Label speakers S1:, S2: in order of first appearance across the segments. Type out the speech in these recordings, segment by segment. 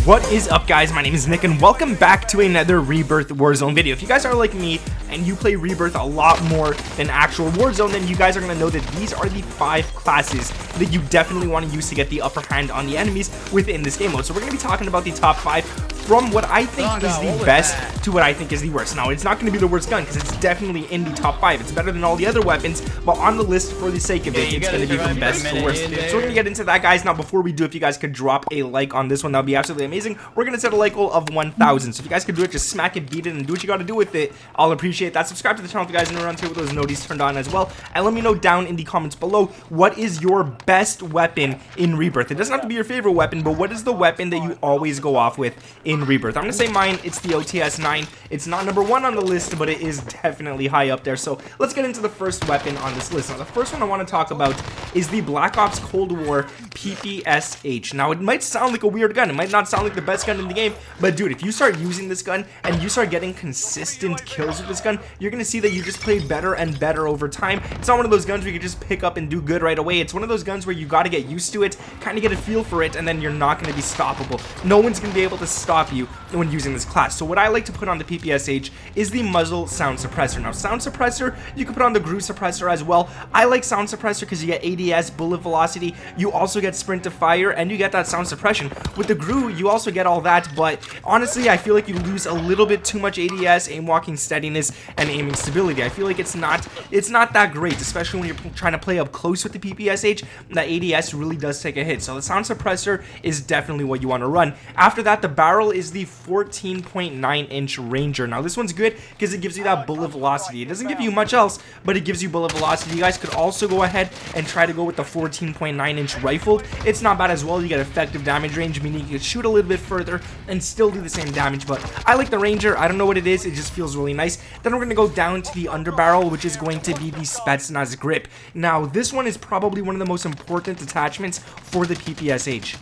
S1: What is up, guys? My name is Nick and welcome back to another Rebirth Warzone video. If you guys are like me and you play Rebirth a lot more than actual Warzone, then you guys are going to know that these are the 5 classes that you definitely want to use to get the upper hand on the enemies within this game mode. So we're going to be talking about the top 5 from what I think is the best to what I think is the worst. Now, it's not going to be the worst gun because it's definitely in the top 5. It's better than all the other weapons, but on the list for the sake of it, it's going to be from best to worst. So we're going to get into that, guys. Now, before we do, if you guys could drop a like on this one, that would be absolutely amazing. We're going to set a like goal of 1,000. So if you guys could do it, just smack it, beat it, and do what you got to do with it. I'll appreciate that. Subscribe to the channel if you guys are around here with those notices turned on as well. And let me know down in the comments below, what is your best weapon in Rebirth? It doesn't have to be your favorite weapon, but what is the weapon that you always go off with in Rebirth? I'm going to say mine, it's the OTS-9. It's not number 1 on the list, but it is definitely high up there. So let's get into the first weapon on this list. Now, the first one I want to talk about is the Black Ops Cold War PPSH. Now, it might sound like a weird gun. It might not sound like the best gun in the game, but dude, if you start using this gun and you start getting consistent kills with this gun, you're going to see that you just play better and better over time. It's not one of those guns where you can just pick up and do good right away. It's one of those guns where you got to get used to it, kind of get a feel for it, and then you're not going to be stoppable. No one's going to be able to stop you when using this class. So what I like to put on the PPSH is the muzzle sound suppressor. Now, sound suppressor, you can put on the Grau suppressor as well. I like sound suppressor because you get ADS, bullet velocity, you also get sprint to fire, and you get that sound suppression. With the Grau, you also get all that, but honestly, I feel like you lose a little bit too much ADS, aim walking steadiness, and aiming stability. I feel like it's not that great, especially when you're trying to play up close with the PPSH. That ADS really does take a hit, so the sound suppressor is definitely what you want to run. After that, the barrel is the 14.9-inch Ranger. Now, this one's good because it gives you that bullet velocity. It doesn't give you much else, but it gives you bullet velocity. You guys could also go ahead and try to go with the 14.9-inch rifled. It's not bad as well. You get effective damage range, meaning you can shoot a little bit further and still do the same damage, but I like the Ranger. I don't know what it is. It just feels really nice. Then we're going to go down to the underbarrel, which is going to be the Spetsnaz grip. Now, this one is probably one of the most important attachments for the PPSH.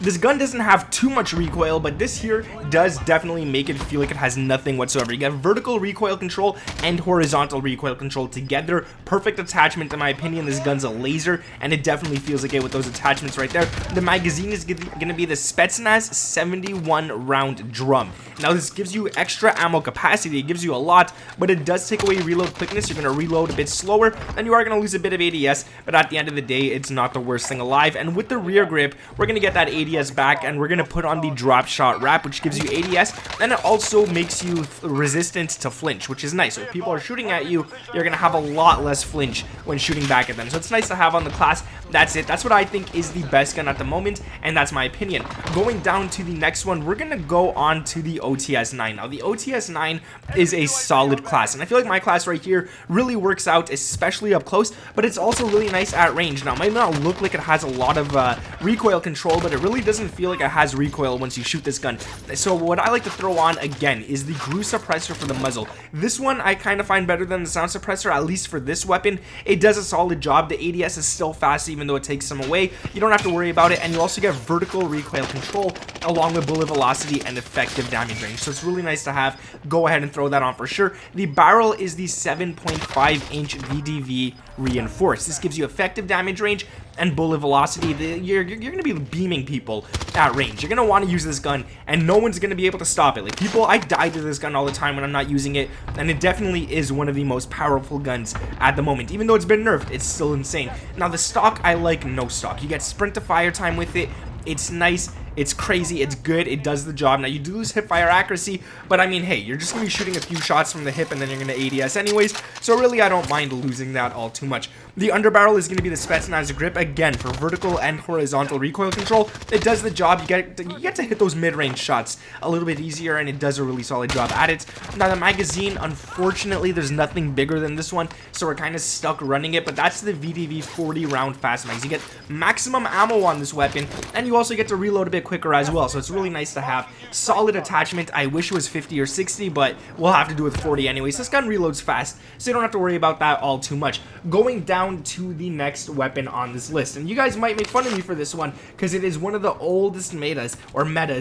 S1: This gun doesn't have too much recoil, but this here does definitely make it feel like it has nothing whatsoever. You get vertical recoil control and horizontal recoil control together. Perfect attachment, in my opinion. This gun's a laser, and it definitely feels like it with those attachments right there. The magazine is going to be the Spetsnaz 71-round drum. Now, this gives you extra ammo capacity. It gives you a lot, but it does take away reload quickness. You're going to reload a bit slower, and you are going to lose a bit of ADS, but at the end of the day, it's not the worst thing alive. And with the rear grip, we're going to get that ADS back, and we're going to put on the drop shot wrap, which gives you ADS, and it also makes you resistant to flinch, which is nice. So if people are shooting at you, you're going to have a lot less flinch when shooting back at them. So it's nice to have on the class. That's it. That's what I think is the best gun at the moment, and that's my opinion. Going down to the next one, we're going to go on to the OTS-9. Now, the OTS-9 is a solid class, and I feel like my class right here really works out, especially up close, but it's also really nice at range. Now, it might not look like it has a lot of recoil control, but it really doesn't feel like it has recoil once you shoot this gun. So what I like to throw on, again, is the Grau suppressor for the muzzle. This one I kind of find better than the sound suppressor, at least for this weapon. It does a solid job. The ADS is still fast, even though it takes some away. You don't have to worry about it, and you also get vertical recoil control along with bullet velocity and effective damage range. So it's really nice to have. Go ahead and throw that on for sure. The barrel is the 7.5-inch VDV reinforced. This gives you effective damage range and bullet velocity. You're going to be beaming people at range. You're going to want to use this gun, and no one's going to be able to stop it. Like, people, I die to this gun all the time when I'm not using it, and it definitely is one of the most powerful guns at the moment. Even though it's been nerfed, it's still insane. Now, the stock, I like no stock. You get sprint to fire time with it. It's nice. It's crazy, it's good, it does the job. Now, you do lose hip fire accuracy, but I mean, hey, you're just going to be shooting a few shots from the hip, and then you're going to ADS anyways, so really, I don't mind losing that all too much. The underbarrel is going to be the Spetsnaz grip, again, for vertical and horizontal recoil control. It does the job. You get to hit those mid-range shots a little bit easier, and it does a really solid job at it. Now, the magazine, unfortunately, there's nothing bigger than this one, so we're kind of stuck running it, but that's the VDV 40-round fast mags. You get maximum ammo on this weapon, and you also get to reload a bit quicker as well, so it's really nice to have. Solid attachment. I wish it was 50 or 60, but we'll have to do it with 40 anyways. This gun reloads fast, so you don't have to worry about that all too much. Going down to the next weapon on this list, and you guys might make fun of me for this one because it is one of the oldest metas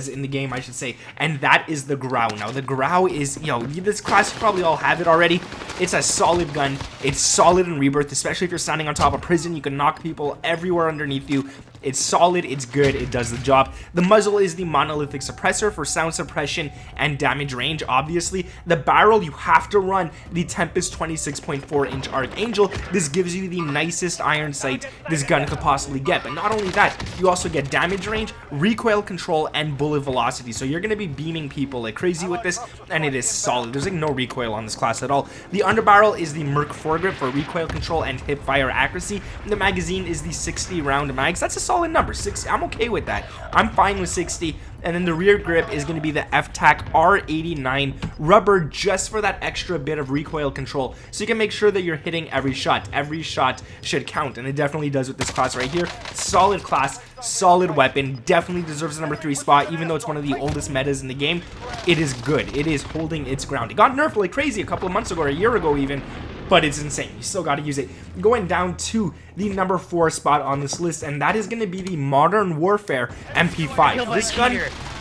S1: in the game, I should say, and that is the Grau. Now, the Grau is, this class, you probably all have it already. It's a solid gun. It's solid in Rebirth, especially if you're standing on top of prison. You can knock people everywhere underneath you. It's solid, it's good, it does the job. The muzzle is the monolithic suppressor for sound suppression and damage range, obviously. The barrel, you have to run the Tempest 26.4-inch Archangel. This gives you the nicest iron sight this gun could possibly get. But not only that, you also get damage range, recoil control, and bullet velocity. So you're going to be beaming people like crazy with this, and it is solid. There's like no recoil on this class at all. The underbarrel is the Merc foregrip for recoil control and hip fire accuracy. The magazine is the 60 round mags. That's a solid number. 60, I'm okay with that. I'm fine with 60. And then the rear grip is going to be the FTAC R89 rubber, just for that extra bit of recoil control, so you can make sure that you're hitting every shot. Every shot should count, and it definitely does with this class right here. Solid class, solid weapon, definitely deserves the number 3 spot. Even though it's one of the oldest metas in the game, it is good. It is holding its ground. It got nerfed like crazy a couple of months ago, or a year ago even, but it's insane. You still got to use it. Going down to the number 4 spot on this list, and that is going to be the Modern Warfare MP5. This gun,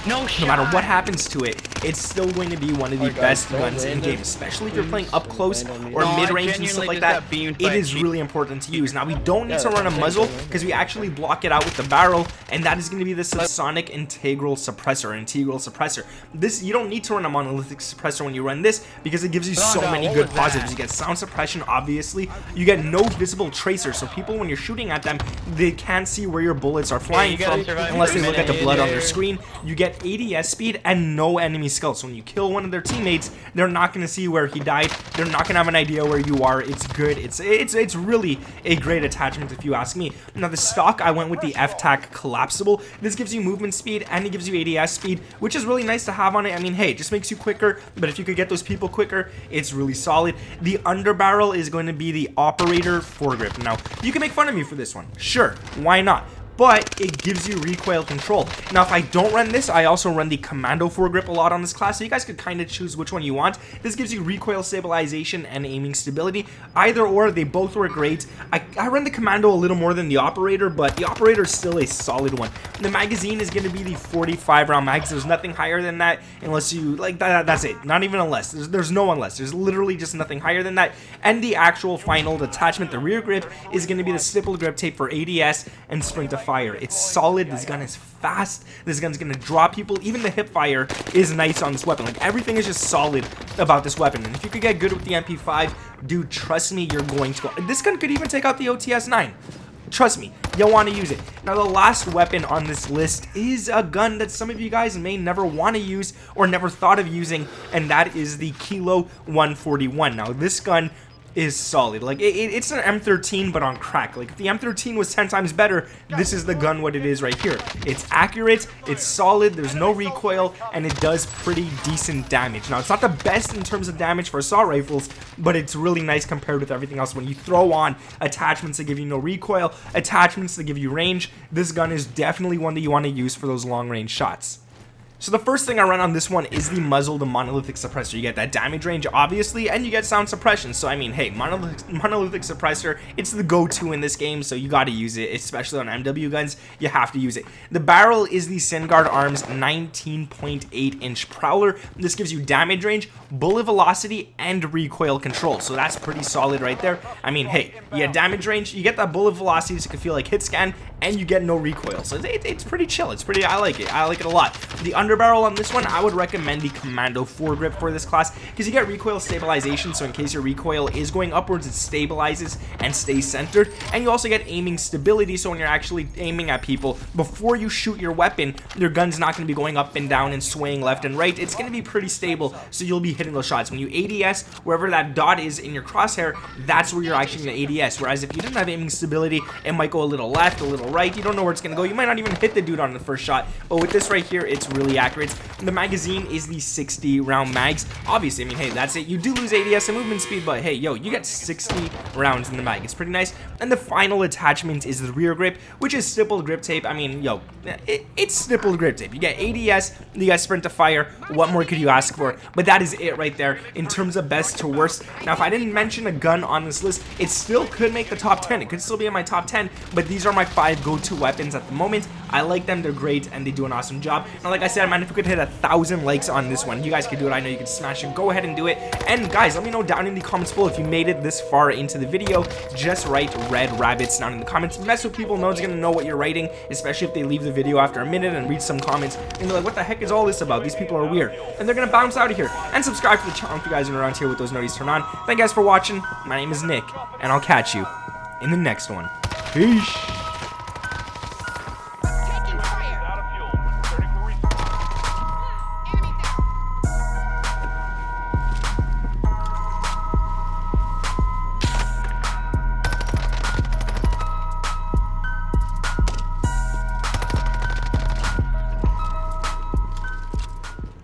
S1: no matter what happens to it, it's still going to be one of the best guns in game, especially if you're playing up close or mid-range and stuff like that. It is really important to use. Now, we don't need to run a muzzle because we actually block it out with the barrel, and that is going to be the Subsonic Integral Suppressor. This, you don't need to run a monolithic suppressor when you run this, because it gives you so many good positives. You get sound suppression, obviously. You get no visible tracer, so people, when you're shooting at them, they can't see where your bullets are flying from unless they look at the blood on their screen. You get ADS speed and no enemy skull. So when you kill one of their teammates, they're not going to see where he died. They're not going to have an idea where you are. It's good. It's really a great attachment if you ask me. Now the stock, I went with the FTAC collapsible. This gives you movement speed and it gives you ADS speed, which is really nice to have on it. I mean, hey, it just makes you quicker, but if you could get those people quicker, it's really solid. The underbarrel is going to be the operator foregrip. Now, you can make fun of me for this one. Sure, why not? But it gives you recoil control. Now, if I don't run this, I also run the commando foregrip a lot on this class, so you guys could kind of choose which one you want. This gives you recoil stabilization and aiming stability. Either or, they both work great. I run the commando a little more than the operator, but the operator is still a solid one. The magazine is going to be the 45 round mags. There's nothing higher than that unless you, like, that's it. Not even unless. There's no unless. There's literally just nothing higher than that. And the actual final attachment, the rear grip, is going to be the stippled grip tape for ADS and sprint to fire. It's solid. This gun is fast. This gun's gonna drop people. Even the hip fire is nice on this weapon. Like, everything is just solid about this weapon. And if you could get good with the MP5, dude, trust me, you're going to go. This gun could even take out the OTS-9. Trust me, you'll want to use it. Now, the last weapon on this list is a gun that some of you guys may never want to use or never thought of using, and that is the Kilo 141. Now, this gun is solid. Like, it's an M13 but on crack. Like, if the M13 was 10 times better, this is the gun what it is right here. It's accurate, it's solid, there's no recoil, and it does pretty decent damage. Now, it's not the best in terms of damage for assault rifles, but it's really nice compared with everything else. When you throw on attachments that give you no recoil, attachments that give you range, this gun is definitely one that you want to use for those long range shots. So the first thing I run on this one is the muzzle, the monolithic suppressor. You get that damage range, obviously, and you get sound suppression. So, I mean, hey, monolithic suppressor, it's the go-to in this game, so you gotta use it, especially on MW guns. You have to use it. The barrel is the Syngard Arms 19.8-inch Prowler. This gives you damage range, bullet velocity, and recoil control. So that's pretty solid right there. I mean, hey, you get damage range, you get that bullet velocity so it can feel like hit scan, and you get no recoil. So it's pretty chill. It's pretty, I like it. I like it a lot. The underbarrel on this one, I would recommend the commando foregrip for this class, because you get recoil stabilization, so in case your recoil is going upwards, it stabilizes and stays centered. And you also get aiming stability, so when you're actually aiming at people, before you shoot your weapon, your gun's not going to be going up and down and swaying left and right. It's going to be pretty stable, so you'll be hitting those shots. When you ADS, wherever that dot is in your crosshair, that's where you're actually going to ADS. Whereas if you didn't have aiming stability, it might go a little left, a little right. You don't know where it's going to go. You might not even hit the dude on the first shot. But with this right here, it's really accurate. The magazine is the 60 round mags. Obviously, I mean, hey, that's it. You do lose ADS and movement speed, but hey, yo, you get 60 rounds in the mag. It's pretty nice. And the final attachment is the rear grip, which is stippled grip tape. I mean, yo, it's stippled grip tape. You get ADS, you get sprint to fire. What more could you ask for? But that is it right there in terms of best to worst. Now, if I didn't mention a gun on this list, it still could make the top 10. It could still be in my top 10, but these are my 5 go-to weapons at the moment. I like them. They're great, and they do an awesome job. Now, like I said, man, if you could hit 1,000 likes on this one. You guys can do it. I know you can smash it. Go ahead and do it. And guys, let me know down in the comments below if you made it this far into the video. Just write red rabbits down in the comments. Mess with people. No one's gonna know what you're writing, especially if they leave the video after a minute and read some comments and they're like, what the heck is all this about? These people are weird. And they're gonna bounce out of here. And subscribe to the channel if you guys are around here with those notifications turned on. Thank you guys for watching. My name is Nick, and I'll catch you in the next one. Peace.